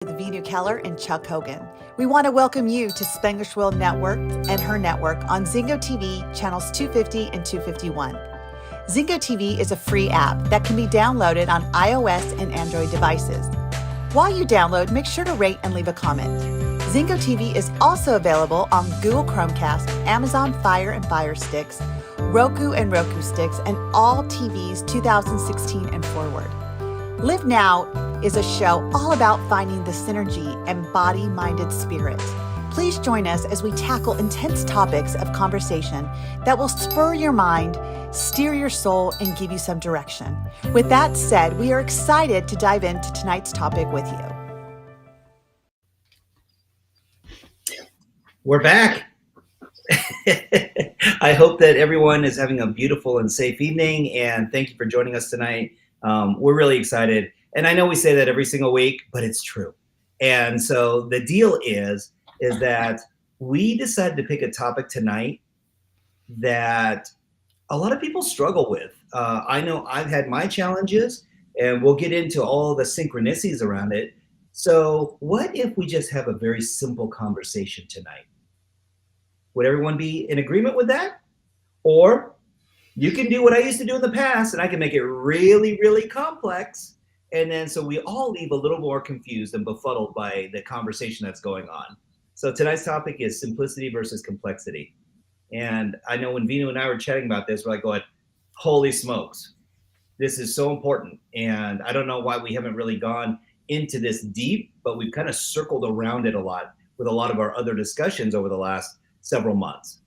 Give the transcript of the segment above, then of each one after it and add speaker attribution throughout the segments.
Speaker 1: With Veenu Keller and Chuck Hogan. We want to welcome you to Spanglish World Network and her network on Zingo TV channels 250 and 251. Zingo TV is a free app that can be downloaded on iOS and Android devices. While you download, make sure to rate and leave a comment. Zingo TV is also available on Google Chromecast, Amazon Fire and Fire Sticks, Roku and Roku Sticks, and all TVs 2016 and forward. Live Now is a show all about finding the synergy and body-minded spirit. Please join us as we tackle intense topics of conversation that will spur your mind, steer your soul, and give you some direction. With that said, we are excited to dive into tonight's topic with you.
Speaker 2: We're back. I hope that everyone is having a beautiful and safe evening, and thank you for joining us tonight. We're really excited. And I know we say that every single week, but it's true. And so the deal is that we decided to pick a topic tonight that a lot of people struggle with. I know I've had my challenges, and we'll get into all the synchronicities around it. So what if we just have a very simple conversation tonight? Would everyone be in agreement with that? Or you can do what I used to do in the past, and I can make it really, really complex. And then so we all leave a little more confused and befuddled by the conversation that's going on. So tonight's topic is simplicity versus complexity. And I know when Veenu and I were chatting about this, we're like going, holy smokes, this is so important. And I don't know why we haven't really gone into this deep, but we've kind of circled around it a lot with a lot of our other discussions over the last several months.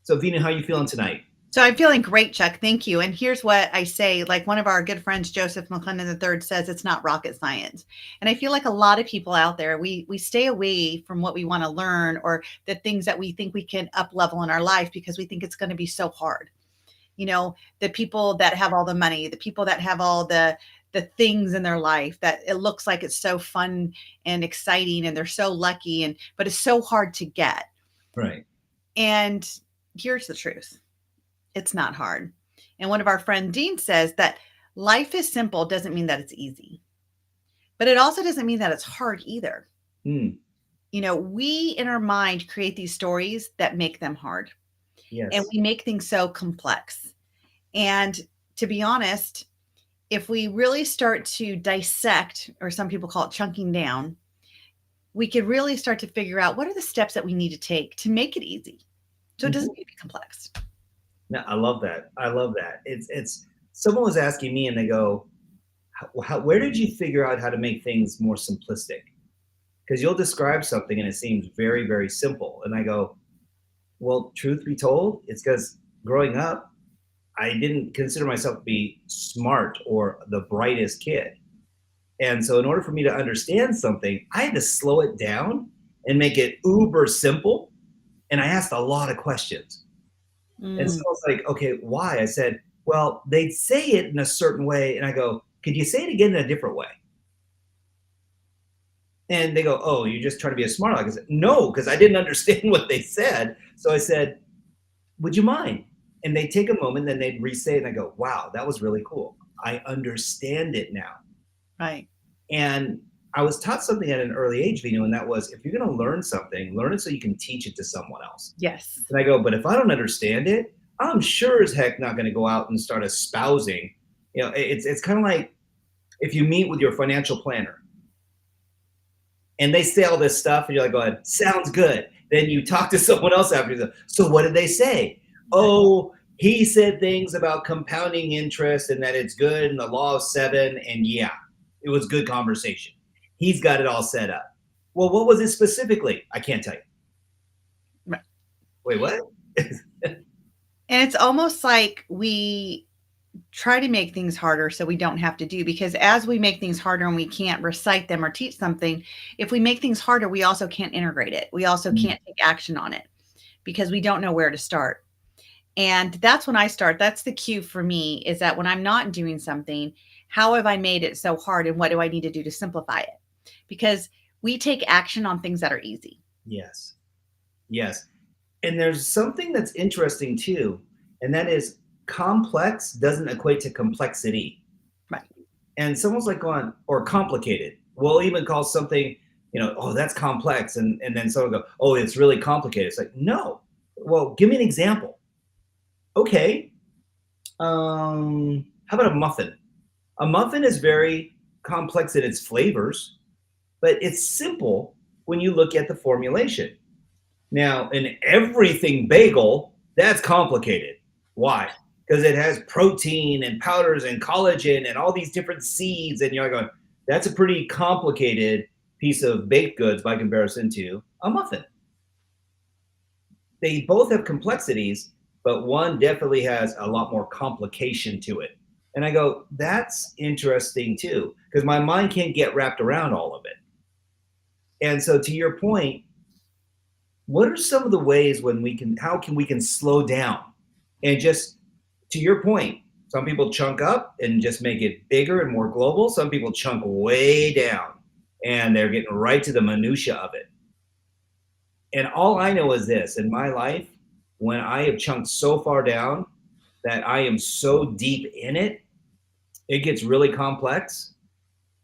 Speaker 2: So Veenu, how are you feeling tonight?
Speaker 1: So I'm feeling great, Chuck. Thank you. And here's what I say, like one of our good friends, Joseph McClendon III, says, it's not rocket science. And I feel like a lot of people out there, we stay away from what we want to learn or the things that we think we can up level in our life because we think it's going to be so hard. You know, the people that have all the money, the people that have all the things in their life that it looks like it's so fun and exciting and they're so lucky, but it's so hard to get.
Speaker 2: Right.
Speaker 1: And here's the truth. It's not hard. And one of our friend Dean says that life is simple doesn't mean that it's easy, but it also doesn't mean that it's hard either. You know, we in our mind create these stories that make them hard.
Speaker 2: Yes.
Speaker 1: And we make things so complex. And to be honest, if we really start to dissect, or some people call it chunking down, we could really start to figure out what are the steps that we need to take to make it easy. So it doesn't need to be complex.
Speaker 2: No, I love that. I love that. It's someone was asking me and they go, where did you figure out how to make things more simplistic? Because you'll describe something and it seems very, very simple. And I go, well, truth be told, it's because growing up, I didn't consider myself to be smart or the brightest kid. And so in order for me to understand something, I had to slow it down and make it uber simple. And I asked a lot of questions. And so I was like, okay, why? I said, well, they'd say it in a certain way. And I go, could you say it again in a different way? And they go, oh, you're just trying to be a smart aleck. I said, no, because I didn't understand what they said. So I said, would you mind? And they'd take a moment, then they'd re-say it. And I go, wow, that was really cool. I understand it now.
Speaker 1: Right.
Speaker 2: And I was taught something at an early age, Veenu, and that was if you're going to learn something, learn it so you can teach it to someone else.
Speaker 1: Yes.
Speaker 2: And I go, but if I don't understand it, I'm sure as heck not going to go out and start espousing. You know, it's kind of like if you meet with your financial planner and they say all this stuff and you're like, going, sounds good. Then you talk to someone else after. So what did they say? Oh, he said things about compounding interest and that it's good and the law of 7. And yeah, it was good conversation. He's got it all set up. Well, what was it specifically? I can't tell you.
Speaker 1: Right.
Speaker 2: Wait, what?
Speaker 1: And it's almost like we try to make things harder so we don't have to do, because as we make things harder and we can't recite them or teach something, if we make things harder, we also can't integrate it. We also can't take action on it because we don't know where to start. And that's when I start. That's the cue for me, is that when I'm not doing something, how have I made it so hard and what do I need to do to simplify it? Because we take action on things that are easy.
Speaker 2: Yes. Yes. And there's something that's interesting too, and that is complex doesn't equate to complexity.
Speaker 1: Right.
Speaker 2: And someone's like going, or complicated. We'll even call something oh, that's complex. And then someone go, oh, it's really complicated. It's like, no. Well, give me an example. Okay. How about a muffin? A muffin is very complex in its flavors, but it's simple when you look at the formulation. Now, an everything bagel, that's complicated. Why? Because it has protein and powders and collagen and all these different seeds. And you're going, that's a pretty complicated piece of baked goods by comparison to a muffin. They both have complexities, but one definitely has a lot more complication to it. And I go, that's interesting too, because my mind can't get wrapped around all of it. And so to your point, what are some of the ways how can we slow down and just, to your point, some people chunk up and just make it bigger and more global. Some people chunk way down and they're getting right to the minutia of it. And all I know is this, in my life, when I have chunked so far down that I am so deep in it, it gets really complex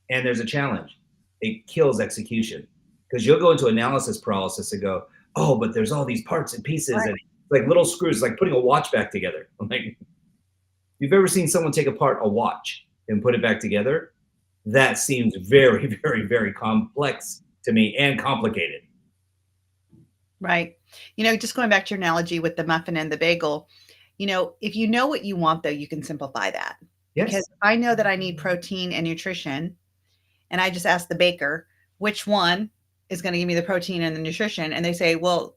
Speaker 2: and there's a challenge. It kills execution because you'll go into analysis paralysis and go, oh, but there's all these parts and pieces and like little screws, like putting a watch back together. I'm like, you've ever seen someone take apart a watch and put it back together? That seems very, very, very complex to me and complicated.
Speaker 1: Right. Just going back to your analogy with the muffin and the bagel, if you know what you want, though, you can simplify that.
Speaker 2: Yes.
Speaker 1: Because I know that I need protein and nutrition, and I just ask the baker, which one is going to give me the protein and the nutrition? And they say, well,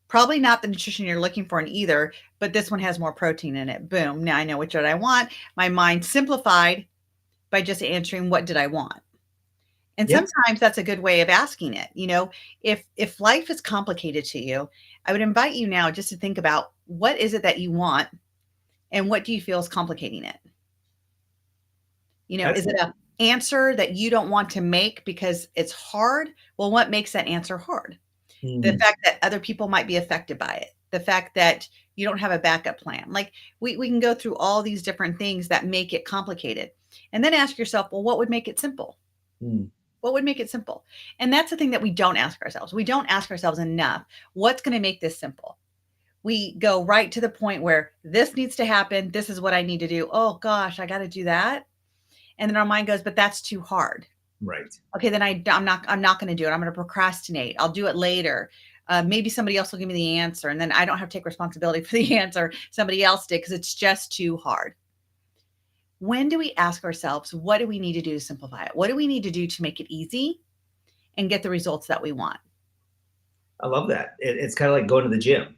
Speaker 1: probably not the nutrition you're looking for in either, but this one has more protein in it. Boom. Now I know which one I want. My mind simplified by just answering, what did I want? And sometimes that's a good way of asking it. If life is complicated to you, I would invite you now just to think about, what is it that you want and what do you feel is complicating it? Is it an answer that you don't want to make because it's hard? Well, what makes that answer hard? The fact that other people might be affected by it. The fact that you don't have a backup plan. Like we can go through all these different things that make it complicated. And then ask yourself, well, what would make it simple? What would make it simple? And that's the thing that we don't ask ourselves. We don't ask ourselves enough. What's going to make this simple? We go right to the point where this needs to happen. This is what I need to do. Oh gosh, I got to do that. And then our mind goes, but that's too hard.
Speaker 2: Right.
Speaker 1: Okay, then I'm not going to do it. I'm going to procrastinate. I'll do it later. Maybe somebody else will give me the answer. And then I don't have to take responsibility for the answer. Somebody else did because it's just too hard. When do we ask ourselves, what do we need to do to simplify it? What do we need to do to make it easy and get the results that we want?
Speaker 2: I love that. It's kind of like going to the gym.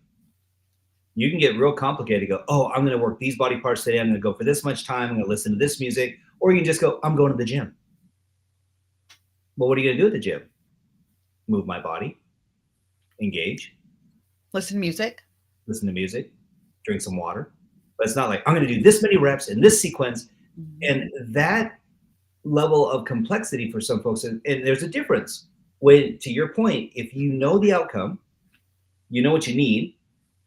Speaker 2: You can get real complicated. Go, oh, I'm going to work these body parts today. I'm going to go for this much time. I'm going to listen to this music. Or you can just go, I'm going to the gym. Well, what are you going to do at the gym? Move my body, engage.
Speaker 1: Listen to music,
Speaker 2: drink some water. But it's not like, I'm going to do this many reps in this sequence. And that level of complexity for some folks, and there's a difference. When, to your point, if you know the outcome, you know what you need,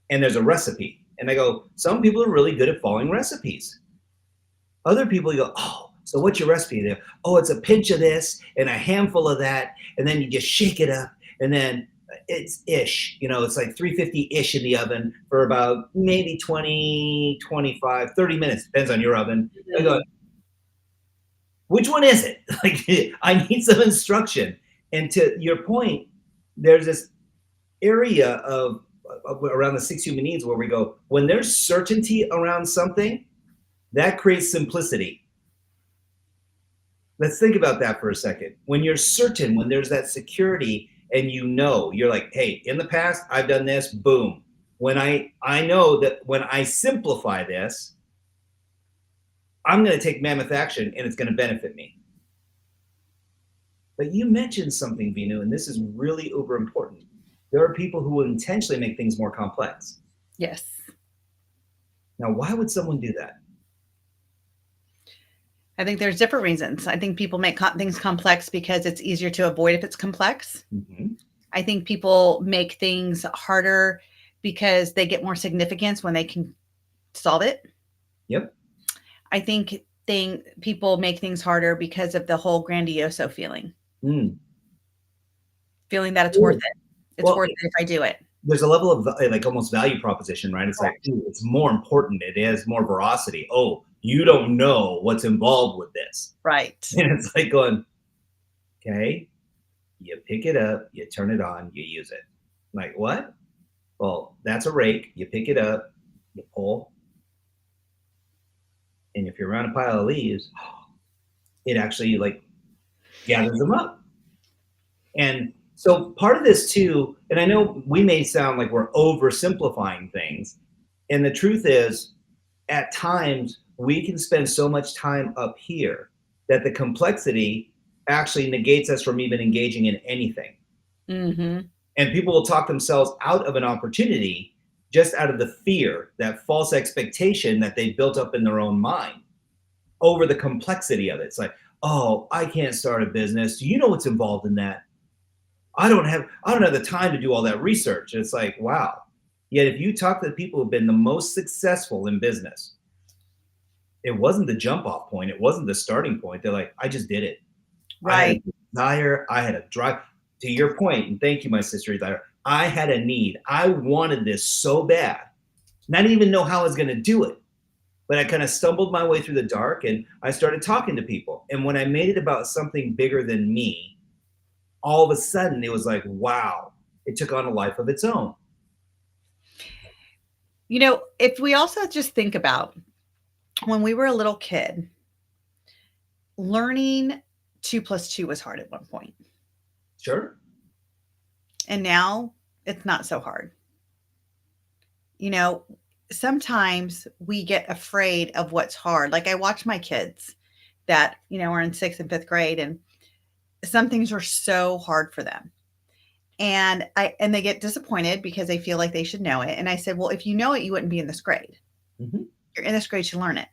Speaker 2: and there's a recipe. And I go, some people are really good at following recipes. Other people, you go, oh, so what's your recipe there? Oh, it's a pinch of this and a handful of that. And then you just shake it up. And then it's ish, it's like 350-ish in the oven for about maybe 20, 25, 30 minutes. Depends on your oven. I go, which one is it? Like, I need some instruction. And to your point, there's this area of around the 6 human needs where we go, when there's certainty around something, that creates simplicity. Let's think about that for a second. When you're certain, when there's that security and you're like, hey, in the past, I've done this, boom. When I know that when I simplify this, I'm going to take mammoth action and it's going to benefit me. But you mentioned something, Veenu, and this is really uber important. There are people who will intentionally make things more complex.
Speaker 1: Yes.
Speaker 2: Now, why would someone do that?
Speaker 1: I think there's different reasons. I think people make things complex because it's easier to avoid if it's complex.
Speaker 2: Mm-hmm.
Speaker 1: I think people make things harder because they get more significance when they can solve it.
Speaker 2: Yep.
Speaker 1: I think people make things harder because of the whole grandioso feeling.
Speaker 3: feeling that it's worth it. It's worth it if I do it.
Speaker 2: There's a level of like almost value proposition, right? It's like, ooh, it's more important. It has more veracity. Oh, you don't know what's involved with this.
Speaker 3: Right.
Speaker 2: And it's like going, okay, you pick it up, you turn it on, you use it. Like, what? Well, that's a rake. You pick it up, you pull. And if you're around a pile of leaves, it actually like gathers them up. And so part of this too, and I know we may sound like we're oversimplifying things. And the truth is, at times, we can spend so much time up here that the complexity actually negates us from even engaging in anything.
Speaker 3: Mm-hmm.
Speaker 2: And people will talk themselves out of an opportunity just out of the fear, that false expectation that they built up in their own mind over the complexity of it. It's like, oh, I can't start a business. Do you know what's involved in that? I don't have the time to do all that research. And it's like, wow. Yet if you talk to the people who've been the most successful in business, it wasn't the jump off point. It wasn't the starting point. They're like, I just did it.
Speaker 3: Right.
Speaker 2: I had a desire. I had a drive. To your point, and thank you, my sister, I had a need. I wanted this so bad. Not even know how I was going to do it. But I kind of stumbled my way through the dark and I started talking to people. And when I made it about something bigger than me, all of a sudden it was like, wow, it took on a life of its own.
Speaker 3: You know, if we also just think about when we were a little kid, learning 2 + 2 was hard at one point.
Speaker 2: Sure.
Speaker 3: And now it's not so hard. You know, sometimes we get afraid of what's hard. Like I watch my kids that, you know, are in 6th and 5th grade and some things are so hard for them. And they get disappointed because they feel like they should know it. And I said, well, if you know it, you wouldn't be in this grade.
Speaker 2: Mm-hmm.
Speaker 3: You're in this grade to learn it.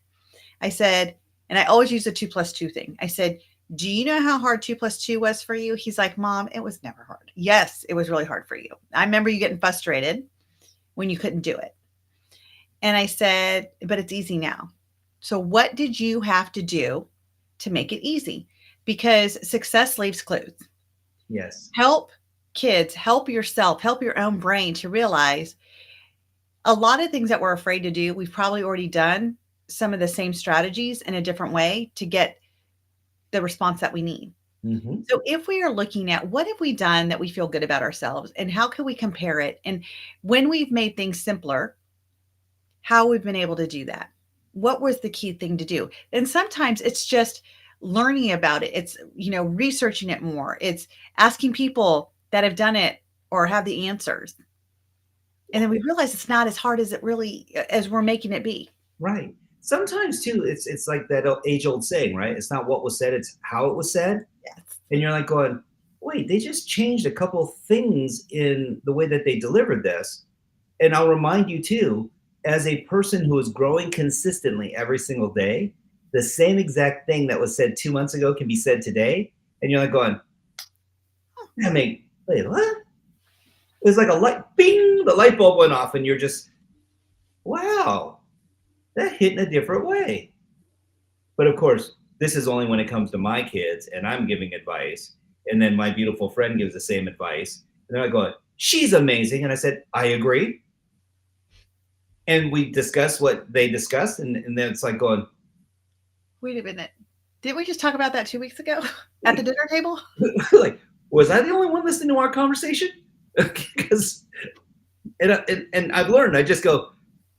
Speaker 3: I said, and I always use the 2 + 2 thing. I said, do you know how hard 2 + 2 was for you? He's like, Mom, it was never hard. Yes, it was really hard for you. I remember you getting frustrated when you couldn't do it. And I said, but it's easy now. So what did you have to do to make it easy? Because success leaves clues.
Speaker 2: Yes.
Speaker 3: Help kids, help yourself, help your own brain to realize a lot of things that we're afraid to do, we've probably already done some of the same strategies in a different way to get the response that we need.
Speaker 2: Mm-hmm.
Speaker 3: So if we are looking at what have we done that we feel good about ourselves and how can we compare it? And when we've made things simpler, how we've been able to do that? What was the key thing to do? And sometimes it's just learning about it. It's, you know, researching it more. It's asking people that have done it or have the answers. And then we realize it's not as hard as it really, as we're making it be.
Speaker 2: Right. Sometimes too, it's like that age-old saying, right? It's not what was said, it's how it was said.
Speaker 3: Yes.
Speaker 2: And you're like going, wait, they just changed a couple things in the way that they delivered this. And I'll remind you too, as a person who is growing consistently every single day, the same exact thing that was said 2 months ago can be said today. And you're like going, wait, what? It was like a light, bing, the light bulb went off and you're just, wow, that hit in a different way. But of course, this is only when it comes to my kids and I'm giving advice. And then my beautiful friend gives the same advice. And they're going, she's amazing. And I said, I agree. And we discussed what they discussed. And then it's like going,
Speaker 3: wait a minute. Didn't we just talk about that 2 weeks ago at the dinner table?
Speaker 2: Like, was I the only one listening to our conversation? Because, and I've learned, I just go,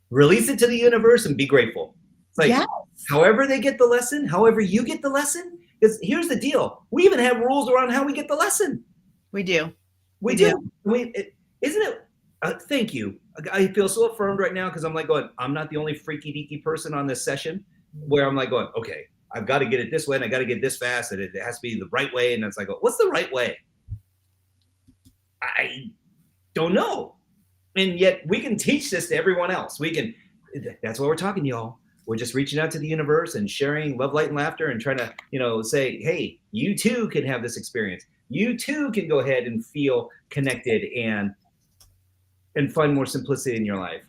Speaker 2: release it to the universe and be grateful. It's like, yes. However they get the lesson, however you get the lesson, because here's the deal. We even have rules around how we get the lesson.
Speaker 3: We do.
Speaker 2: We do. Isn't it? Thank you. I feel so affirmed right now because I'm like going, I'm not the only freaky deaky person on this session where I'm like going, okay, I've got to get it this way and I got to get this fast and it has to be the right way. And it's like, what's the right way? I don't know. And yet we can teach this to everyone else. That's why we're talking, y'all. We're just reaching out to the universe and sharing love, light, and laughter and trying to, say, hey, you too can have this experience. You too can go ahead and feel connected and find more simplicity in your life.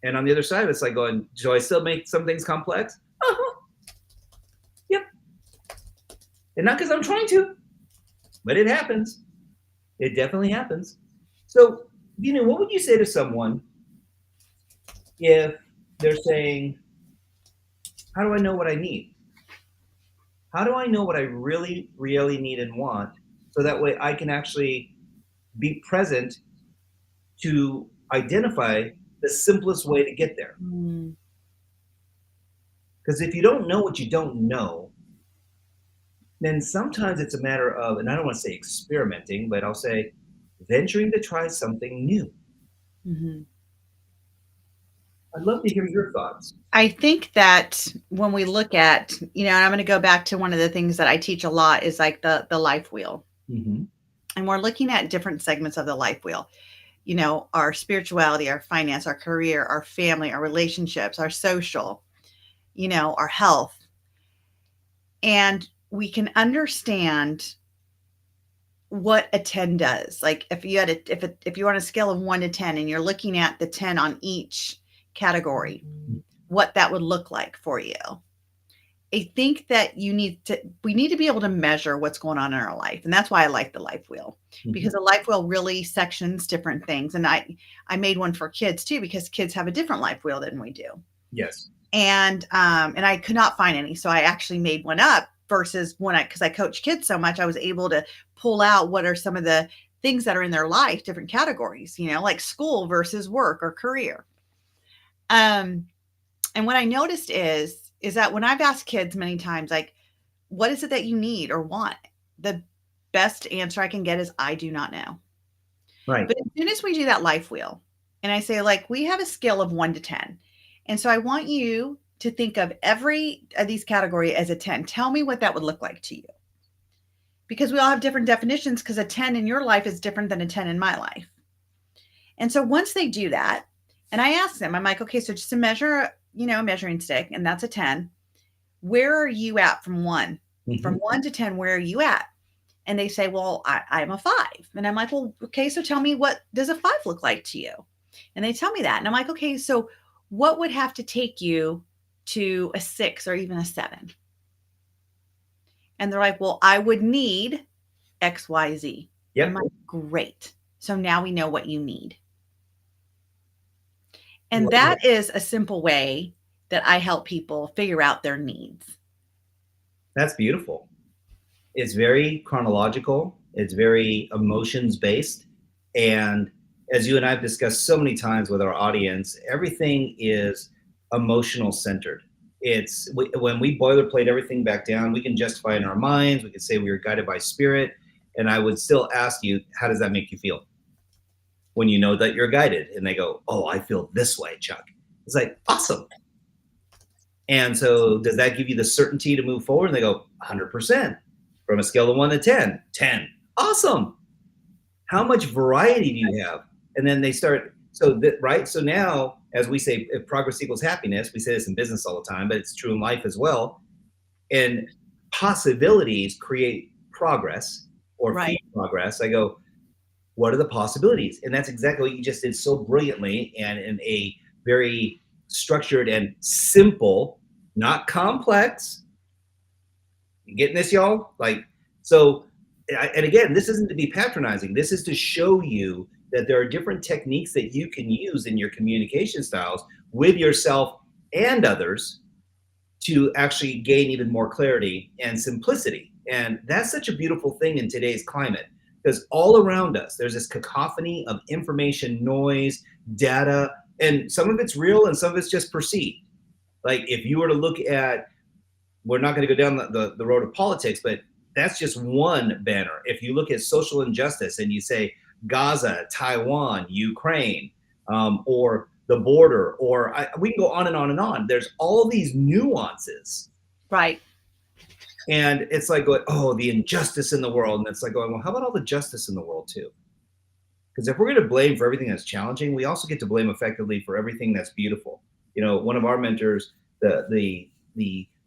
Speaker 2: And on the other side, it's like going, do I still make some things complex? Uh-huh. Yep. And not because I'm trying to, but it happens. It definitely happens. So, what would you say to someone if they're saying, how do I know what I need? How do I know what I really, really need and want? So that way I can actually be present to identify the simplest way to get there.
Speaker 3: Mm.
Speaker 2: Because if you don't know what you don't know, then sometimes it's a matter of, and I don't want to say experimenting, but I'll say venturing to try something new.
Speaker 3: Mm-hmm.
Speaker 2: I'd love to hear your thoughts.
Speaker 3: I think that when we look at, and I'm going to go back to one of the things that I teach a lot is like the life wheel.
Speaker 2: Mm-hmm.
Speaker 3: And we're looking at different segments of the life wheel. Our spirituality, our finance, our career, our family, our relationships, our social, our health. And we can understand what a 10 does. Like if you you're on a scale of 1 to 10 and you're looking at the 10 on each category, what that would look like for you. I think that we need to be able to measure what's going on in our life. And that's why I like the life wheel, because the life wheel really sections different things. And I made one for kids too, because kids have a different life wheel than we do.
Speaker 2: Yes.
Speaker 3: And I could not find any. So I actually made one up versus because I coach kids so much, I was able to pull out what are some of the things that are in their life, different categories, like school versus work or career. And what I noticed is that when I've asked kids many times, like, what is it that you need or want? The best answer I can get is, I do not know.
Speaker 2: Right.
Speaker 3: But as soon as we do that life wheel, and I say, like, we have a scale of 1 to 10. And so I want you to think of every of these categories as a 10. Tell me what that would look like to you. Because we all have different definitions, because a 10 in your life is different than a 10 in my life. And so once they do that, and I ask them, I'm like, okay, so just to measure, a measuring stick, and that's a 10. Where are you at from 1?
Speaker 2: Mm-hmm.
Speaker 3: From 1 to 10, where are you at? And they say, well, I'm a 5. And I'm like, well, okay, so tell me, what does a 5 look like to you? And they tell me that. And I'm like, okay, so what would have to take you to a 6 or even a 7? And they're like, well, I would need X, Y, Z.
Speaker 2: Yep.
Speaker 3: I'm like, great. So now we know what you need. And that is a simple way that I help people figure out their needs.
Speaker 2: That's beautiful. It's very chronological. It's very emotions based. And as you and I have discussed so many times with our audience, everything is emotional centered. When we boilerplate everything back down, we can justify it in our minds. We can say we were guided by spirit. And I would still ask you, how does that make you feel when you know that you're guided? And they go, oh, I feel this way, Chuck. It's like, awesome. And so does that give you the certainty to move forward? And they go, 100%. From a scale of 1 to 10, 10. Awesome. How much variety do you have? And then they start, so now, as we say, if progress equals happiness, we say this in business all the time, but it's true in life as well. And possibilities create progress or feed progress. I go, what are the possibilities? And that's exactly what you just did so brilliantly, and in a very structured and simple, not complex. You getting this, y'all? And again, this isn't to be patronizing. This is to show you that there are different techniques that you can use in your communication styles with yourself and others to actually gain even more clarity and simplicity. And that's such a beautiful thing in today's climate, because all around us, there's this cacophony of information, noise, data, and some of it's real and some of it's just perceived. Like if you were to look at, we're not going to go down the road of politics, but that's just one banner. If you look at social injustice and you say Gaza, Taiwan, Ukraine, or the border, or we can go on and on and on. There's all these nuances.
Speaker 3: Right.
Speaker 2: And it's like, oh, the injustice in the world. And it's like going, well, how about all the justice in the world too? Because if we're going to blame for everything that's challenging, we also get to blame effectively for everything that's beautiful. One of our mentors, the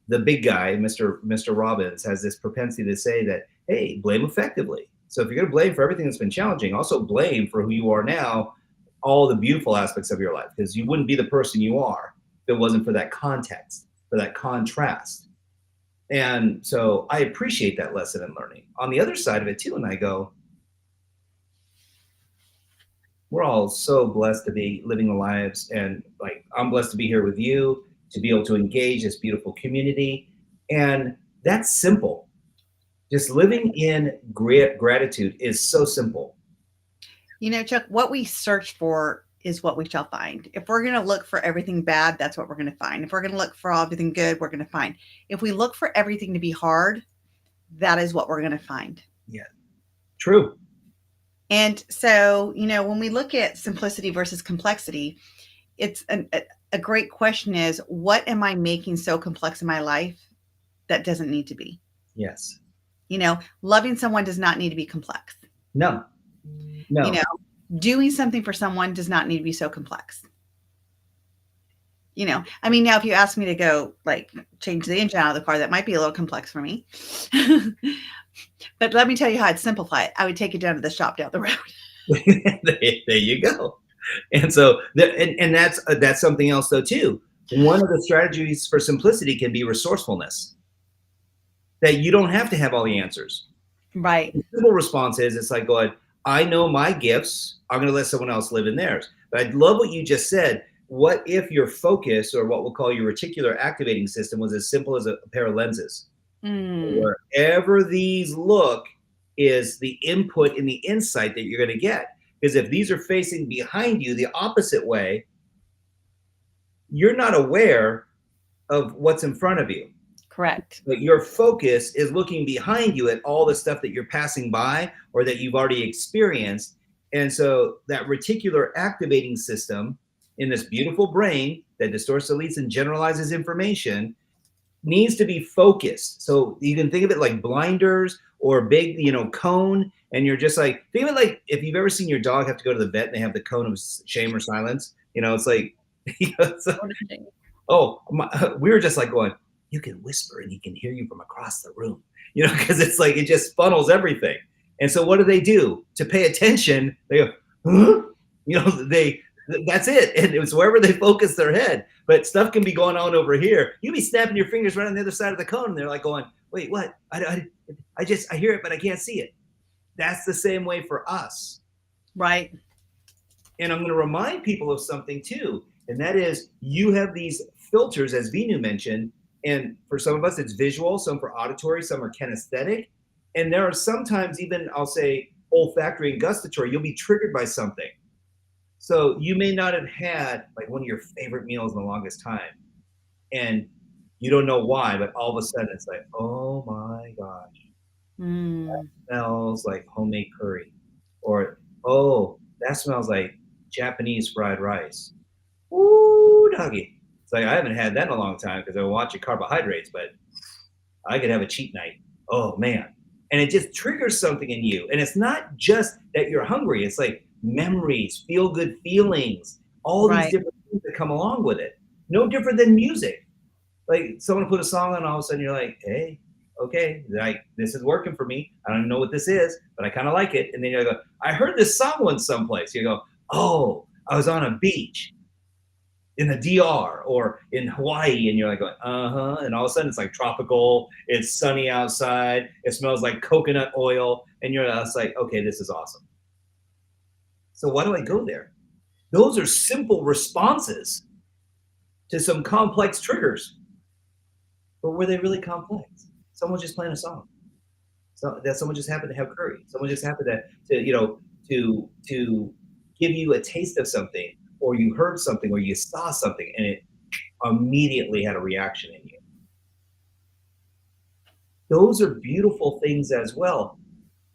Speaker 2: big guy, Mr. Robbins, has this propensity to say that, hey, blame effectively. So if you're going to blame for everything that's been challenging, also blame for who you are now, all the beautiful aspects of your life, because you wouldn't be the person you are if it wasn't for that context, for that contrast. And so I appreciate that lesson in learning. On the other side of it too, and I go, we're all so blessed to be living the lives, and like I'm blessed to be here with you, to be able to engage this beautiful community. And that's simple. Just living in gratitude is so simple.
Speaker 3: Chuck, what we search for is what we shall find. If we're going to look for everything bad, that's what we're going to find. If we're going to look for everything good, we're going to find. If we look for everything to be hard, that is what we're going to find.
Speaker 2: Yeah, true.
Speaker 3: And so, when we look at simplicity versus complexity, it's a great question is, what am I making so complex in my life that doesn't need to be?
Speaker 2: Yes.
Speaker 3: Loving someone does not need to be complex.
Speaker 2: No.
Speaker 3: Doing something for someone does not need to be so complex. Now if you ask me to go like change the engine out of the car, that might be a little complex for me. But let me tell you how I'd simplify it. I would take it down to the shop down the road.
Speaker 2: There you go. And so, and that's something else though too. One of the strategies for simplicity can be resourcefulness. That you don't have to have all the answers.
Speaker 3: Right.
Speaker 2: The simple response is, it's like going, I know my gifts. I'm going to let someone else live in theirs. But I love what you just said. What if your focus, or what we'll call your reticular activating system, was as simple as a pair of lenses? Wherever these look is the input and the insight that you're going to get. Because if these are facing behind you the opposite way, you're not aware of what's in front of you.
Speaker 3: Correct.
Speaker 2: But your focus is looking behind you at all the stuff that you're passing by or that you've already experienced. And so that reticular activating system in this beautiful brain that distorts, deletes, and generalizes information needs to be focused. So you can think of it like blinders or a big, cone. And you're just like, think of it like if you've ever seen your dog have to go to the vet and they have the cone of shame or silence, it's like, we were just like going, you can whisper and he can hear you from across the room, because it's like, it just funnels everything. And so what do? To pay attention, they go, huh? That's it. And it was wherever they focus their head. But stuff can be going on over here. You be snapping your fingers right on the other side of the cone, and they're like going, wait, what? I hear it, but I can't see it. That's the same way for us.
Speaker 3: Right.
Speaker 2: And I'm going to remind people of something too. And that is, you have these filters, as Veenu mentioned, and for some of us, it's visual, some for auditory, some are kinesthetic. And there are sometimes even, I'll say, olfactory and gustatory. You'll be triggered by something. So you may not have had like one of your favorite meals in the longest time. And you don't know why, but all of a sudden it's like, oh my gosh, that smells like homemade curry. Or, oh, that smells like Japanese fried rice. Ooh, doggy. It's like, I haven't had that in a long time because I'm watching carbohydrates, but I could have a cheat night. Oh man. And it just triggers something in you. And it's not just that you're hungry. It's like memories, feel good feelings, all these different things that come along with it. No different than music. Like someone put a song on, all of a sudden you're like, hey, okay, like this is working for me. I don't know what this is, but I kind of like it. And then you go, I heard this song once someplace. You go, oh, I was on a beach in the DR or in Hawaii, and you're like, and all of a sudden it's like tropical, it's sunny outside, it smells like coconut oil, and you're just like, okay, this is awesome. So why do I go there? Those are simple responses to some complex triggers. But were they really complex? Someone just playing a song. So that someone just happened to have curry. Someone just happened to give you a taste of something, or you heard something, or you saw something, and it immediately had a reaction in you. Those are beautiful things as well.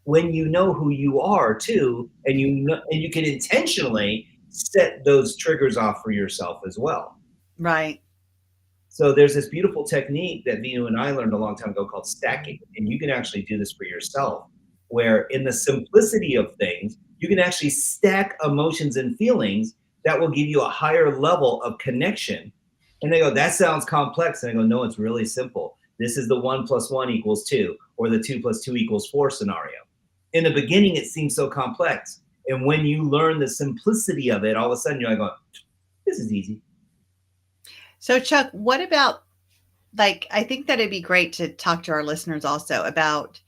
Speaker 2: When you know who you are too, and you can intentionally set those triggers off for yourself as well.
Speaker 3: Right.
Speaker 2: So there's this beautiful technique that Veenu and I learned a long time ago called stacking, and you can actually do this for yourself, where in the simplicity of things, you can actually stack emotions and feelings that will give you a higher level of connection. And they go, that sounds complex. And I go, no, it's really simple. This is the 1 + 1 = 2, or the 2 + 2 = 4 scenario. In the beginning, it seems so complex. And when you learn the simplicity of it, all of a sudden you're like, this is easy.
Speaker 3: So Chuck, what about, like, I think that it'd be great to talk to our listeners also about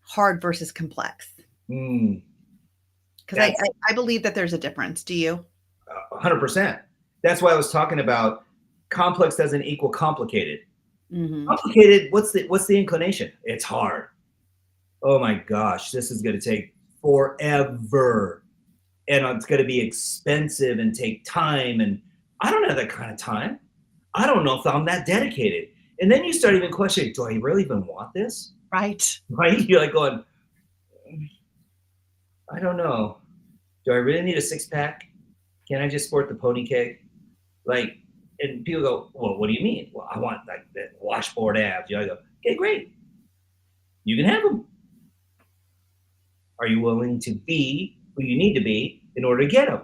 Speaker 3: hard versus complex. Because I believe that there's a difference. Do you?
Speaker 2: 100%. That's why I was talking about complex doesn't equal complicated.
Speaker 3: Mm-hmm.
Speaker 2: Complicated, what's the inclination? It's hard. Oh my gosh, this is going to take forever. And it's going to be expensive and take time. And I don't have that kind of time. I don't know if I'm that dedicated. And then you start even questioning, do I really even want this?
Speaker 3: Right.
Speaker 2: Right? You're like going, I don't know. Do I really need a six-pack? Can I just sport the pony keg? Like, and people go, well, what do you mean? Well, I want like the washboard abs. I go, okay, great. You can have them. Are you willing to be who you need to be in order to get them?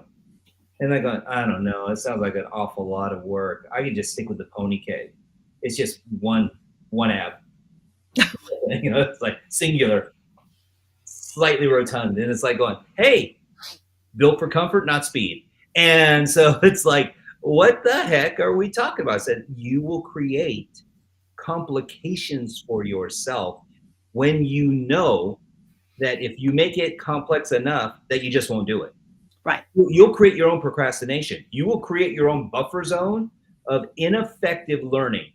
Speaker 2: And I go, I don't know. It sounds like an awful lot of work. I can just stick with the pony keg. It's just one ab. It's like singular, slightly rotund. And it's like going, hey, built for comfort, not speed. And so it's like, what the heck are we talking about? I said, you will create complications for yourself when you know that if you make it complex enough that you just won't do it.
Speaker 3: Right.
Speaker 2: You'll create your own procrastination. You will create your own buffer zone of ineffective learning.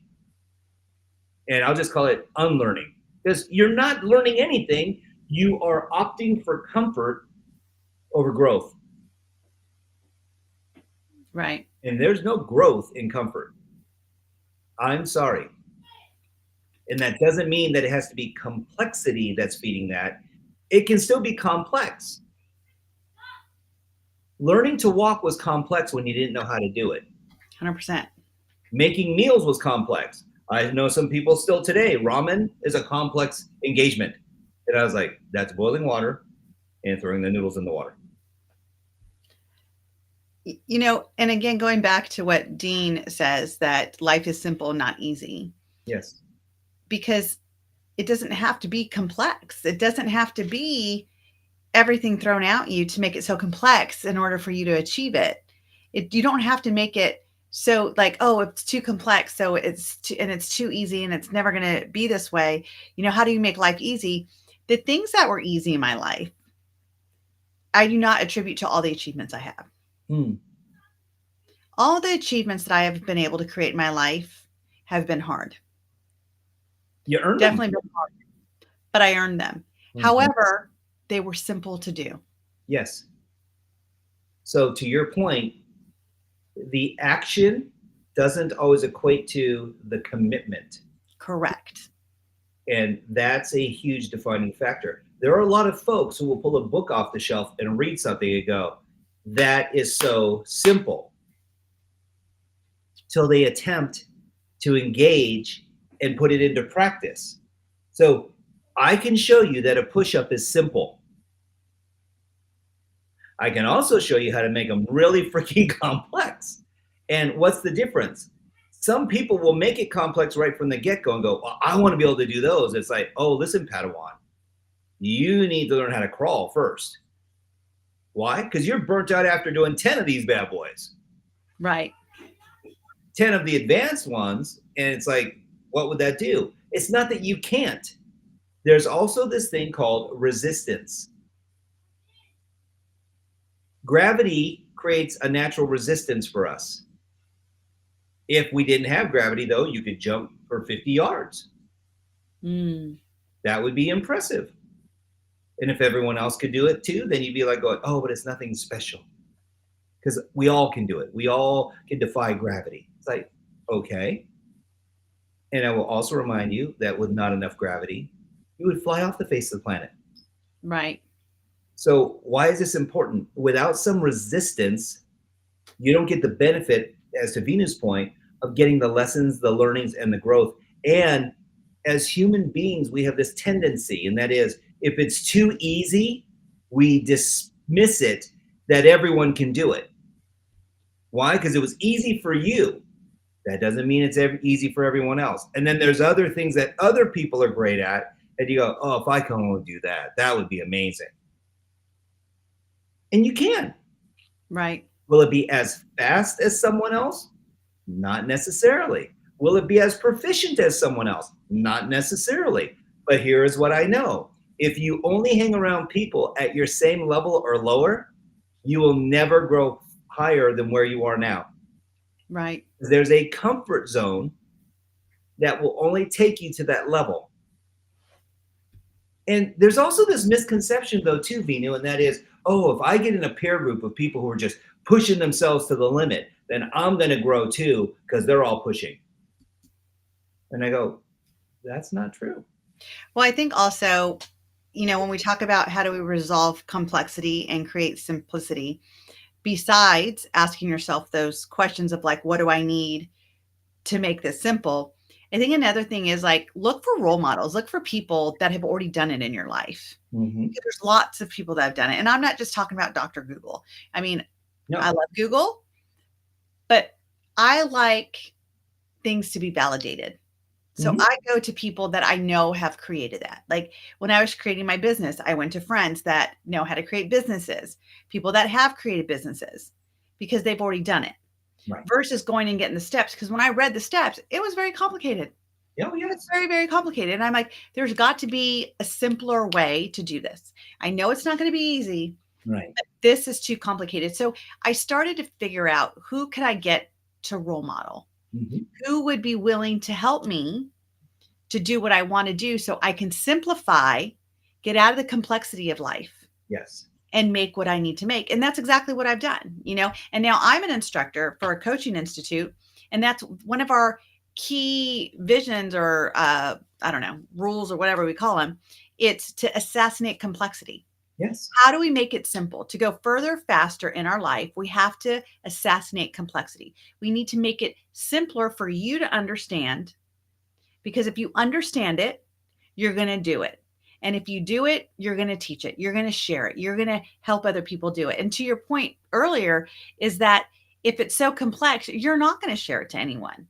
Speaker 2: And I'll just call it unlearning, because you're not learning anything. You are opting for comfort over growth.
Speaker 3: Right.
Speaker 2: And there's no growth in comfort. I'm sorry. And that doesn't mean that it has to be complexity that's feeding that. It can still be complex. Learning to walk was complex when you didn't know how to do it.
Speaker 3: 100%.
Speaker 2: Making meals was complex. I know some people still today, ramen is a complex engagement. And I was like, that's boiling water and throwing the noodles in the water.
Speaker 3: And again, going back to what Dean says, that life is simple, not easy.
Speaker 2: Yes.
Speaker 3: Because it doesn't have to be complex. It doesn't have to be everything thrown at you to make it so complex in order for you to achieve it. You don't have to make it so like, oh, it's too complex, so it's too easy, and it's never going to be this way. How do you make life easy? The things that were easy in my life, I do not attribute to all the achievements I have. All the achievements that I have been able to create in my life have been hard.
Speaker 2: You earned
Speaker 3: Definitely
Speaker 2: them.
Speaker 3: been hard, but I earned them. However, they were simple to do.
Speaker 2: Yes. So to your point, the action doesn't always equate to the commitment.
Speaker 3: Correct.
Speaker 2: And that's a huge defining factor. There are a lot of folks who will pull a book off the shelf and read something and go, that is so simple, till they attempt to engage and put it into practice. So I can show you that a push-up is simple. I can also show you how to make them really freaking complex. And what's the difference? Some people will make it complex right from the get-go and go, well, I want to be able to do those. It's like, oh, listen, Padawan, you need to learn how to crawl first. Why? Because you're burnt out after doing 10 of these bad boys.
Speaker 3: Right.
Speaker 2: 10 of the advanced ones. And it's like, what would that do? It's not that you can't. There's also this thing called resistance. Gravity creates a natural resistance for us. If we didn't have gravity, though, you could jump for 50 yards. That would be impressive. And if everyone else could do it too, then you'd be like going, oh, but it's nothing special. Because we all can do it. We all can defy gravity. It's like, okay. And I will also remind you that with not enough gravity, you would fly off the face of the planet.
Speaker 3: Right.
Speaker 2: So why is this important? Without some resistance, you don't get the benefit, as to Veenu's point, of getting the lessons, the learnings, and the growth. And as human beings, we have this tendency, and that is, if it's too easy, we dismiss it that everyone can do it. Why? Because it was easy for you. That doesn't mean it's easy for everyone else. And then there's other things that other people are great at, and you go, oh, if I can only do that, that would be amazing. And you can.
Speaker 3: Right.
Speaker 2: Will it be as fast as someone else? Not necessarily. Will it be as proficient as someone else? Not necessarily. But here is what I know. If you only hang around people at your same level or lower, you will never grow higher than where you are now.
Speaker 3: Right.
Speaker 2: There's a comfort zone that will only take you to that level. And there's also this misconception, though, too, Veenu, and that is, oh, if I get in a peer group of people who are just pushing themselves to the limit, then I'm going to grow too because they're all pushing. And I go, that's not true.
Speaker 3: Well, I think also, when we talk about how do we resolve complexity and create simplicity, besides asking yourself those questions of like, what do I need to make this simple? I think another thing is like, look for role models, look for people that have already done it in your life.
Speaker 2: Mm-hmm.
Speaker 3: There's lots of people that have done it. And I'm not just talking about Dr. Google. I mean,
Speaker 2: No.
Speaker 3: I love Google, but I like things to be validated. So I go to people that I know have created that. Like when I was creating my business, I went to friends that know how to create businesses, people that have created businesses because they've already done it.
Speaker 2: Right.
Speaker 3: Versus going and getting the steps. Because when I read the steps, it was very complicated.
Speaker 2: Oh, yeah.
Speaker 3: It's very, very complicated. And I'm like, there's got to be a simpler way to do this. I know it's not going to be easy.
Speaker 2: Right.
Speaker 3: But this is too complicated. So I started to figure out who could I get to role model?
Speaker 2: Mm-hmm.
Speaker 3: Who would be willing to help me to do what I want to do so I can simplify, get out of the complexity of life.
Speaker 2: Yes.
Speaker 3: And make what I need to make. And that's exactly what I've done, and now I'm an instructor for a coaching institute. And that's one of our key visions or, rules or whatever we call them. It's to assassinate complexity.
Speaker 2: Yes.
Speaker 3: How do we make it simple? To go further, faster in our life, we have to assassinate complexity. We need to make it simpler for you to understand, because if you understand it, you're going to do it. And if you do it, you're going to teach it. You're going to share it. You're going to help other people do it. And to your point earlier is that if it's so complex, you're not going to share it to anyone.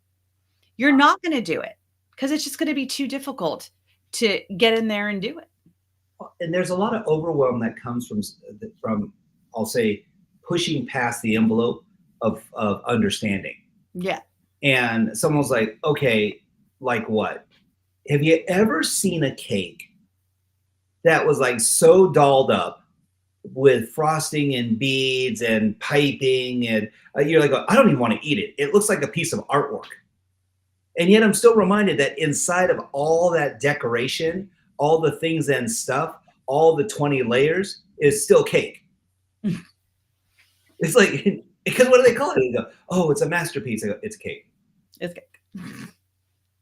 Speaker 3: You're not going to do it because it's just going to be too difficult to get in there and do it.
Speaker 2: And there's a lot of overwhelm that comes from I'll say, pushing past the envelope of understanding.
Speaker 3: Yeah.
Speaker 2: And someone's like, okay, like what? Have you ever seen a cake that was like so dolled up with frosting and beads and piping and you're like, I don't even want to eat it. It looks like a piece of artwork. And yet I'm still reminded that inside of all that decoration, all the things and stuff, all the 20 layers is still cake. It's like, because what do they call it? They go, oh, it's a masterpiece. I go, it's cake.
Speaker 3: It's cake.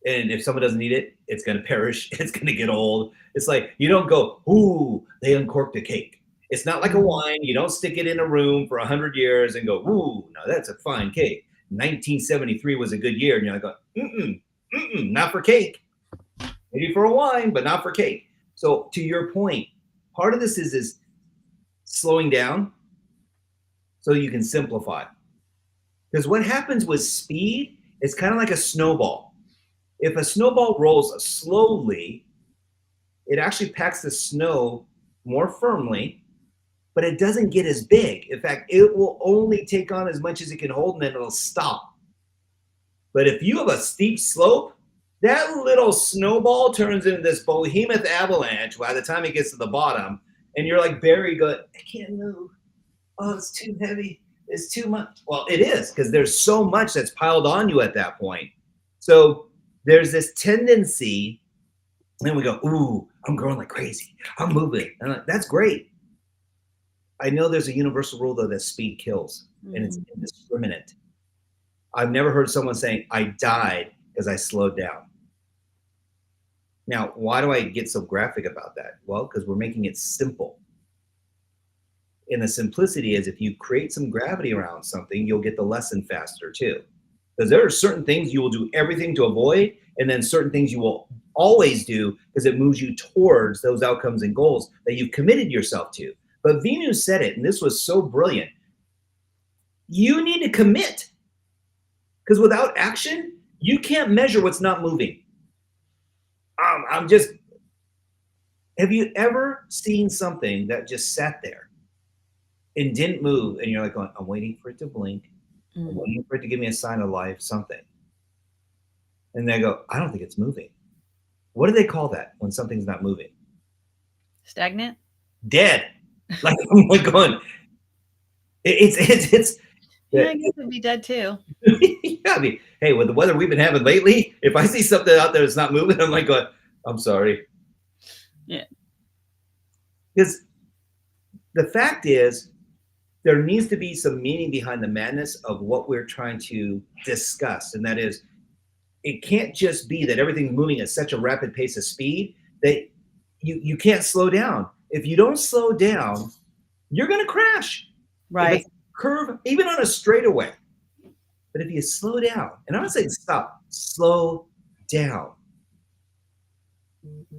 Speaker 2: And if someone doesn't eat it, it's going to perish. It's going to get old. It's like, you don't go, ooh, they uncorked a cake. It's not like a wine. You don't stick it in a room for 100 years and go, ooh, no, that's a fine cake. 1973 was a good year. And you're like, not for cake. Maybe for a wine, but not for cake. So to your point, part of this is slowing down so you can simplify. Because what happens with speed, it's kind of like a snowball. If a snowball rolls slowly, it actually packs the snow more firmly, but it doesn't get as big. In fact, it will only take on as much as it can hold and then it'll stop. But if you have a steep slope, that little snowball turns into this behemoth avalanche by the time it gets to the bottom. And you're like Barry going, I can't move. Oh, it's too heavy. It's too much. Well, it is, because there's so much that's piled on you at that point. So there's this tendency, and we go, ooh, I'm growing like crazy. I'm moving. And I'm like, that's great. I know there's a universal rule, though, that speed kills, and it's indiscriminate. I've never heard someone saying, I died because I slowed down. Now, why do I get so graphic about that? Well, because we're making it simple. And the simplicity is if you create some gravity around something, you'll get the lesson faster too. Because there are certain things you will do everything to avoid, and then certain things you will always do because it moves you towards those outcomes and goals that you've committed yourself to. But Veenu said it, and this was so brilliant. You need to commit. Because without action, you can't measure what's not moving. Have you ever seen something that just sat there and didn't move, and you're like going, I'm waiting for it to blink. I'm waiting for it to give me a sign of life, something. And they go, I don't think it's moving. What do they call that when something's not moving?
Speaker 3: Stagnant?
Speaker 2: Dead. Like, I'm like going, it's
Speaker 3: Yeah, I guess it'd be dead too.
Speaker 2: yeah, I mean, hey, with the weather we've been having lately, if I see something out there that's not moving, I'm like going, I'm sorry.
Speaker 3: Yeah.
Speaker 2: Because the fact is, there needs to be some meaning behind the madness of what we're trying to discuss. And that is, it can't just be that everything's moving at such a rapid pace of speed that you can't slow down. If you don't slow down, you're going to crash.
Speaker 3: Right.
Speaker 2: If it's a curve, even on a straightaway. But if you slow down, and I'm not saying stop, slow down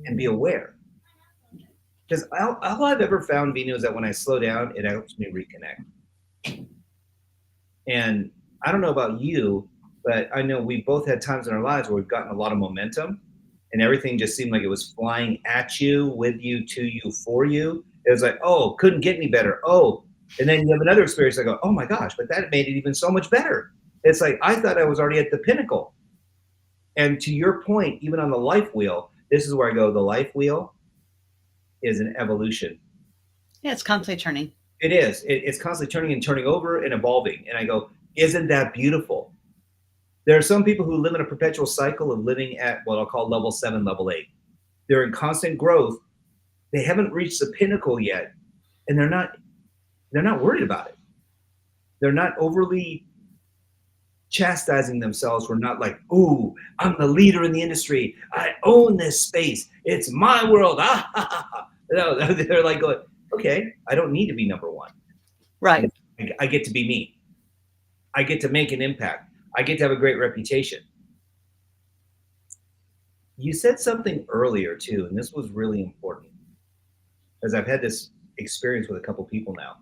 Speaker 2: and be aware. Because all I've ever found, Veenu, is that when I slow down, it helps me reconnect. And I don't know about you, but I know we both had times in our lives where we've gotten a lot of momentum and everything just seemed like it was flying at you, with you, to you, for you. It was like, oh, couldn't get any better. Oh, and then you have another experience. I go, oh my gosh, but that made it even so much better. It's like, I thought I was already at the pinnacle. And to your point, even on the life wheel, this is where I go, the life wheel is an evolution.
Speaker 3: Yeah, it's constantly turning.
Speaker 2: It is. It's constantly turning and turning over and evolving. And I go, isn't that beautiful? There are some people who live in a perpetual cycle of living at what I'll call level 7, level 8. They're in constant growth. They haven't reached the pinnacle yet, and they're not worried about it. They're not overly chastising themselves. We're not like, ooh, I'm the leader in the industry. I own this space. It's my world. Ah, ha, ha, ha. No, they're like going, okay, I don't need to be number one.
Speaker 3: Right.
Speaker 2: I get to be me. I get to make an impact. I get to have a great reputation. You said something earlier too, and this was really important, because I've had this experience with a couple people now.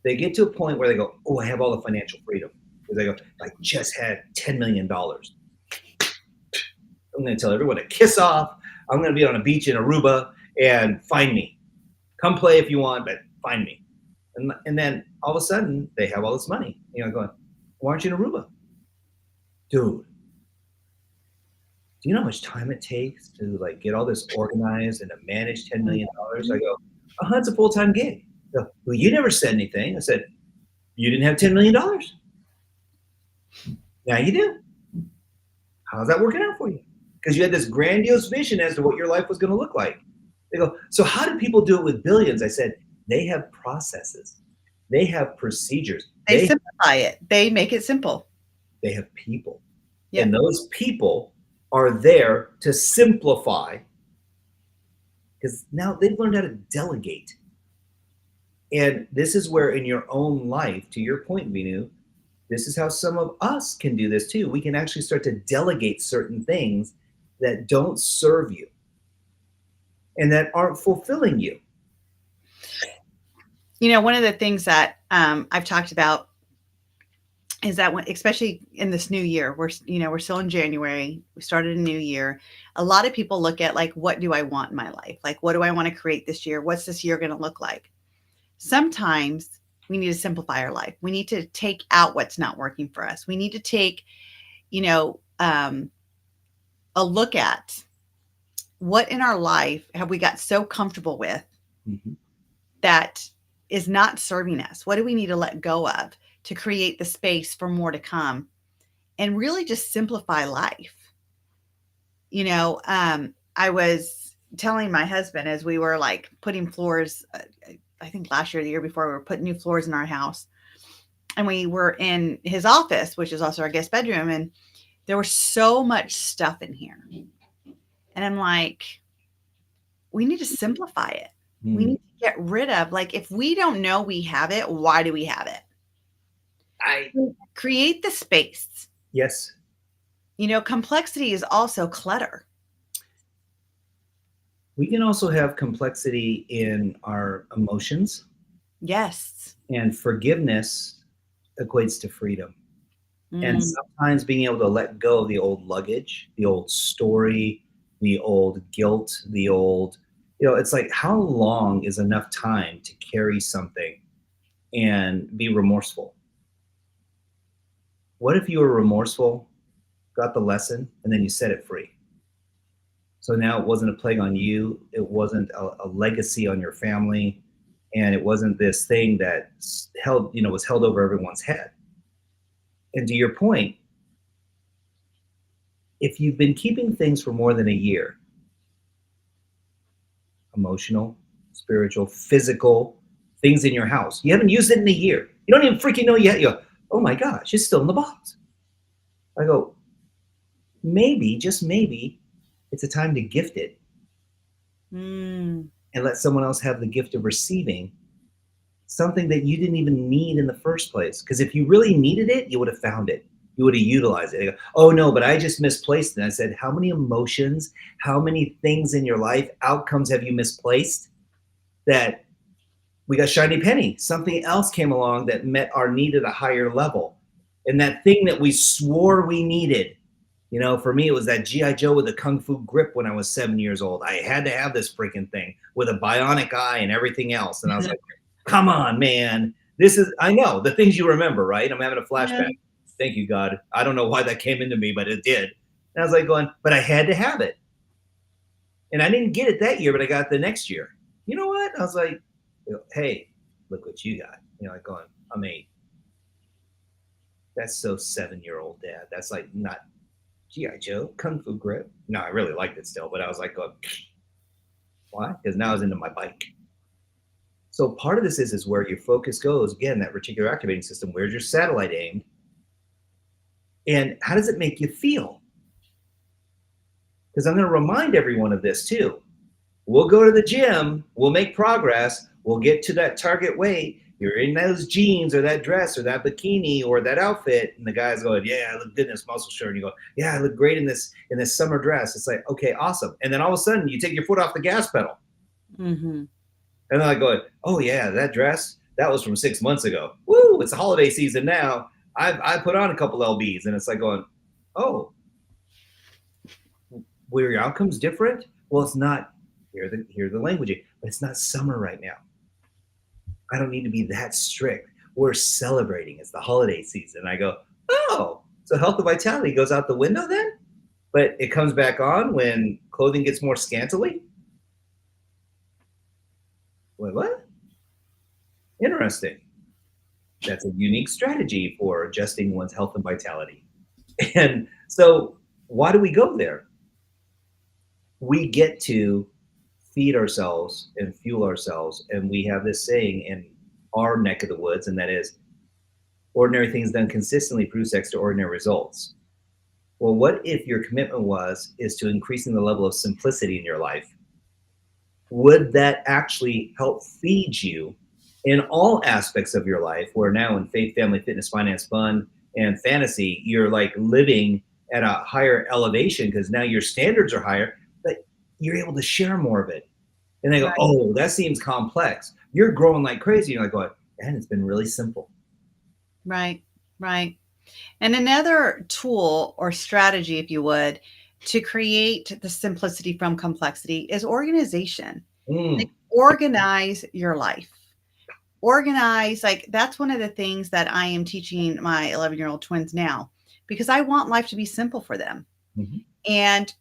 Speaker 2: They get to a point where they go, oh, I have all the financial freedom. Because they go, I just had $10 million. I'm going to tell everyone to kiss off. I'm going to be on a beach in Aruba and find me. Come play if you want, but find me. And then all of a sudden, they have all this money. You know, going, why aren't you in Aruba? Dude, do you know how much time it takes to like get all this organized and to manage $10 million? I go, it's a full-time gig. Go, well, you never said anything. I said, you didn't have $10 million. Now you do. How's that working out for you? Because you had this grandiose vision as to what your life was going to look like. They go, so how do people do it with billions? I said, they have processes. They have procedures.
Speaker 3: They simplify it. They make it simple.
Speaker 2: They have people.
Speaker 3: Yep.
Speaker 2: And those people are there to simplify, because now they've learned how to delegate. And this is where in your own life, to your point, Veenu, this is how some of us can do this too. We can actually start to delegate certain things that don't serve you and that aren't fulfilling you.
Speaker 3: You know, one of the things that I've talked about is that when, especially in this new year, we're still in January, we started a new year. A lot of people look at like, what do I want in my life? Like, what do I want to create this year? What's this year going to look like? Sometimes we need to simplify our life. We need to take out what's not working for us. We need to take, a look at what in our life have we got so comfortable with that is not serving us. What do we need to let go of to create the space for more to come and really just simplify life? I was telling my husband as we were like putting floors, I think last year, the year before, we were putting new floors in our house, and we were in his office, which is also our guest bedroom. And there was so much stuff in here. And I'm like, we need to simplify it. We need to get rid of, like, if we don't know we have it, why do we have it? Create the space.
Speaker 2: Yes.
Speaker 3: Complexity is also clutter.
Speaker 2: We can also have complexity in our emotions.
Speaker 3: Yes.
Speaker 2: And forgiveness equates to freedom. And sometimes being able to let go of the old luggage, the old story, the old guilt, the old, it's like, how long is enough time to carry something and be remorseful? What if you were remorseful, got the lesson, and then you set it free? So now it wasn't a plague on you. It wasn't a legacy on your family. And it wasn't this thing that was held over everyone's head. And to your point, if you've been keeping things for more than a year, emotional, spiritual, physical, things in your house, you haven't used it in a year. You don't even freaking know yet. You go, oh my gosh, it's still in the box. I go, maybe, just maybe, it's a time to gift it and let someone else have the gift of receiving something that you didn't even need in the first place. Because if you really needed it, you would have found it. You would have utilized it. You go, oh no, but I just misplaced it. And I said, how many emotions, how many things in your life, outcomes have you misplaced that we got shiny penny? Something else came along that met our need at a higher level. And that thing that we swore we needed, for me, it was that G.I. Joe with a Kung Fu grip when I was 7 years old. I had to have this freaking thing with a bionic eye and everything else. And I was like, come on, man. I know the things you remember, right? I'm having a flashback. Yeah. Thank you, God. I don't know why that came into me, but it did. And I was like but I had to have it. And I didn't get it that year, but I got it the next year. You know what? I was like, hey, look what you got. I'm 8. That's so 7-year-old dad. That's like not G.I. Joe, Kung Fu grip. No, I really liked it still, but I was like, why? Because now I was into my bike. So part of this is where your focus goes. Again, that reticular activating system, where's your satellite aimed? And how does it make you feel? Because I'm going to remind everyone of this too. We'll go to the gym, we'll make progress, we'll get to that target weight. You're in those jeans or that dress or that bikini or that outfit, and the guy's going, yeah, I look good in this muscle shirt. And you go, yeah, I look great in this summer dress. It's like, okay, awesome. And then all of a sudden you take your foot off the gas pedal. Mm-hmm. And then I go, oh yeah, that dress, that was from 6 months ago. Woo, it's the holiday season now. I put on a couple LBs, and it's like going, oh, were your outcomes different? Well, it's not. Hear the language, but it's not summer right now. I don't need to be that strict. We're celebrating. It's the holiday season. I go, oh, so health and vitality goes out the window then? But it comes back on when clothing gets more scantily? Wait, what? Interesting. That's a unique strategy for adjusting one's health and vitality. And so why do we go there? We get to feed ourselves and fuel ourselves. And we have this saying in our neck of the woods, and that is, ordinary things done consistently produce extraordinary results. Well, what if your commitment is to increasing the level of simplicity in your life? Would that actually help feed you in all aspects of your life, where now in faith, family, fitness, finance, fun, and fantasy, you're like living at a higher elevation because now your standards are higher, but you're able to share more of it. And they go, right. Oh, that seems complex. You're growing like crazy. You're like, going, man, it's been really simple.
Speaker 3: Right, right. And another tool or strategy, if you would, to create the simplicity from complexity is organization. Like, organize your life. Organize, like that's one of the things that I am teaching my 11-year-old twins now, because I want life to be simple for them. Mm-hmm. And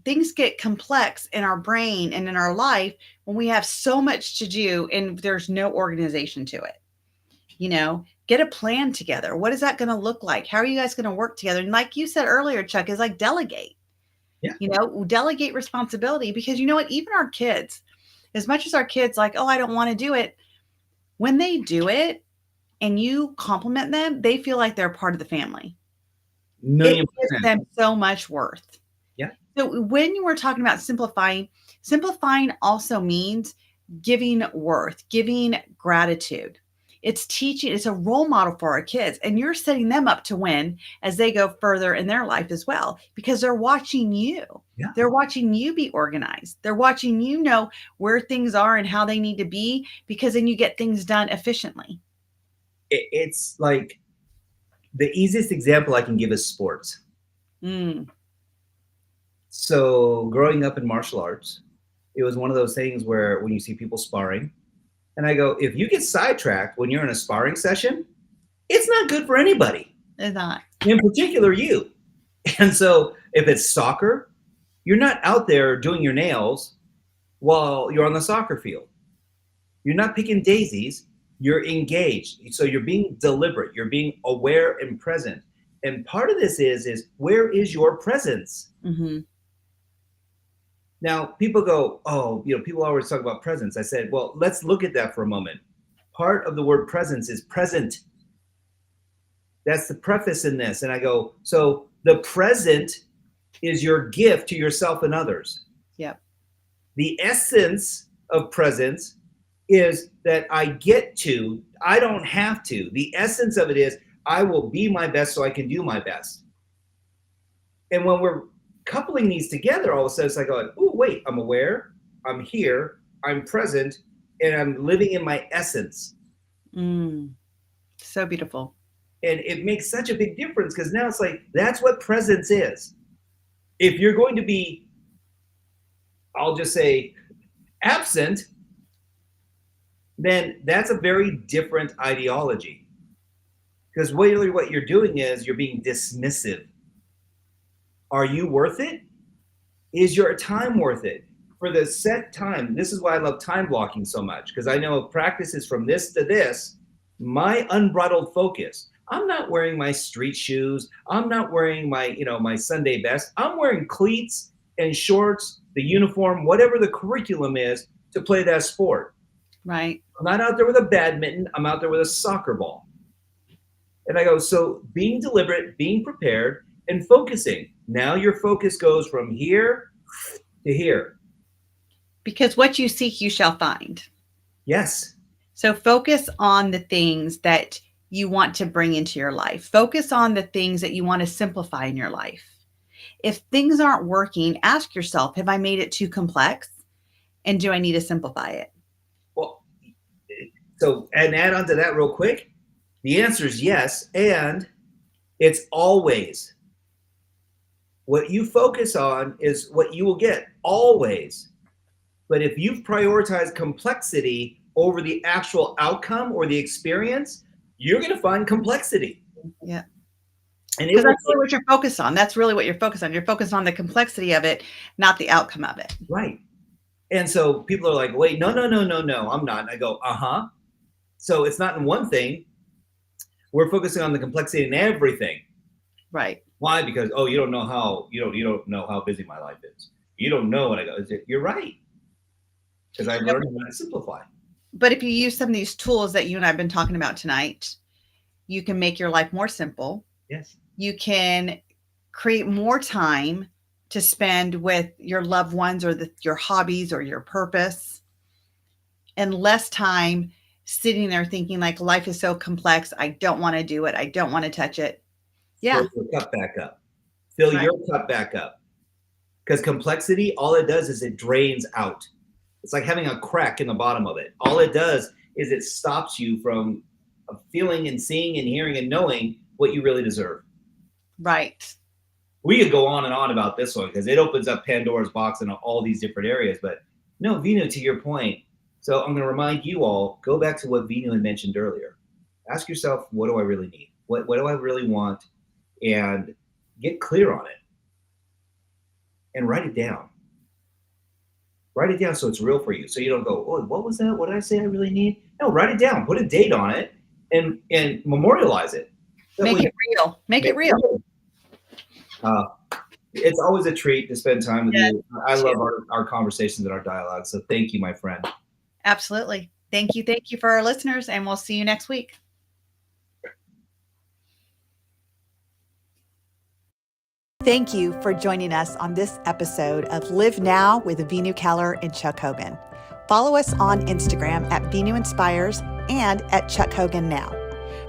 Speaker 3: things get complex in our brain and in our life when we have so much to do and there's no organization to it. Get a plan together. What is that going to look like? How are you guys going to work together? And like you said earlier, Chuck, is like delegate. Yeah. Delegate responsibility, because you know what? Even our kids, as much as our kids like, oh, I don't want to do it. When they do it and you compliment them, they feel like they're part of the family. It gives them so much worth. Yeah. So when you were talking about simplifying also means giving worth, giving gratitude. It's teaching, it's a role model for our kids, and you're setting them up to win as they go further in their life as well, because they're watching you. Yeah. They're watching you be organized. They're watching you know where things are and how they need to be, because then you get things done efficiently.
Speaker 2: It's like the easiest example I can give is sports. So growing up in martial arts, it was one of those things where when you see people sparring, and I go, if you get sidetracked when you're in a sparring session, it's not good for anybody.
Speaker 3: It's not.
Speaker 2: In particular, you. And so if it's soccer, You're not out there doing your nails while you're on the soccer field. You're not picking daisies. You're engaged. So you're being deliberate. You're being aware and present. And part of this is where is your presence?
Speaker 3: Mm-hmm.
Speaker 2: Now, people go, oh, people always talk about presence. I said, well, let's look at that for a moment. Part of the word presence is present. That's the preface in this. And I go, so the present is your gift to yourself and others.
Speaker 3: Yep.
Speaker 2: The essence of presence is that I don't have to. The essence of it is I will be my best so I can do my best. And when we're coupling these together, all of a sudden it's like, oh, wait, I'm aware, I'm here, I'm present, and I'm living in my essence.
Speaker 3: So beautiful.
Speaker 2: And it makes such a big difference because now it's like, that's what presence is. If you're going to be, I'll just say, absent, then that's a very different ideology. Because really what you're doing is you're being dismissive. Are you worth it? Is your time worth it? For the set time, this is why I love time blocking so much, because I know practices from this to this, my unbridled focus. I'm not wearing my street shoes. I'm not wearing my, my Sunday best. I'm wearing cleats and shorts, the uniform, whatever the curriculum is to play that sport.
Speaker 3: Right.
Speaker 2: I'm not out there with a badminton. I'm out there with a soccer ball. And I go, so being deliberate, being prepared, and focusing. Now your focus goes from here to here.
Speaker 3: Because what you seek, you shall find.
Speaker 2: Yes.
Speaker 3: So focus on the things that you want to bring into your life. Focus on the things that you want to simplify in your life. If things aren't working, ask yourself, have I made it too complex? And do I need to simplify it?
Speaker 2: Well, so, and add on to that real quick, the answer is yes. And it's always what you focus on is what you will get, always. But if you've prioritized complexity over the actual outcome or the experience, you're going to find complexity.
Speaker 3: Yeah.
Speaker 2: And
Speaker 3: because that's really what you're focused on. That's really what you're focused on. You're focused on the complexity of it, not the outcome of it.
Speaker 2: Right. And so people are like, wait, no, I'm not. And I go, So it's not in one thing. We're focusing on the complexity in everything.
Speaker 3: Right.
Speaker 2: Why? Because, you don't know how busy my life is. You don't know what I go. You're right. Because I've learned how to simplify.
Speaker 3: But if you use some of these tools that you and I have been talking about tonight, you can make your life more simple.
Speaker 2: Yes.
Speaker 3: You can create more time to spend with your loved ones or your hobbies or your purpose, and less time sitting there thinking like life is so complex. I don't want to do it. I don't want to touch it. Yeah.
Speaker 2: Fill your cup back up. Fill your cup back up. Because complexity, all it does is it drains out. It's like having a crack in the bottom of it. All it does is it stops you from feeling and seeing and hearing and knowing what you really deserve.
Speaker 3: Right.
Speaker 2: We could go on and on about this one because it opens up Pandora's box in all these different areas. But no, Veenu, to your point. So I'm going to remind you all, go back to what Veenu had mentioned earlier. Ask yourself, what do I really need? What do I really want? And get clear on it. And write it down. Write it down so it's real for you. So you don't go, oh, what was that? What did I say I really need? No, write it down. Put a date on it and memorialize it.
Speaker 3: Make it real. Make it real.
Speaker 2: It's always a treat to spend time with you. I love our conversations and our dialogue. So thank you, my friend.
Speaker 3: Absolutely. Thank you. Thank you for our listeners, and we'll see you next week.
Speaker 1: Thank you for joining us on this episode of Live Now with Veenu, Keller, and Chuck Hogan. Follow us on Instagram at Veenu Inspires and at Chuck Hogan Now.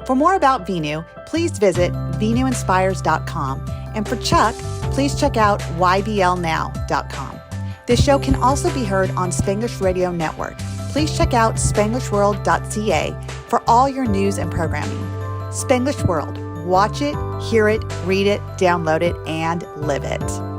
Speaker 1: For more about Veenu, please visit VeenuInspires.com. And for Chuck, please check out YBLNow.com. This show can also be heard on Spanglish Radio Network. Please check out SpanglishWorld.ca for all your news and programming. Spanglish World. Watch it, hear it, read it, download it, and live it.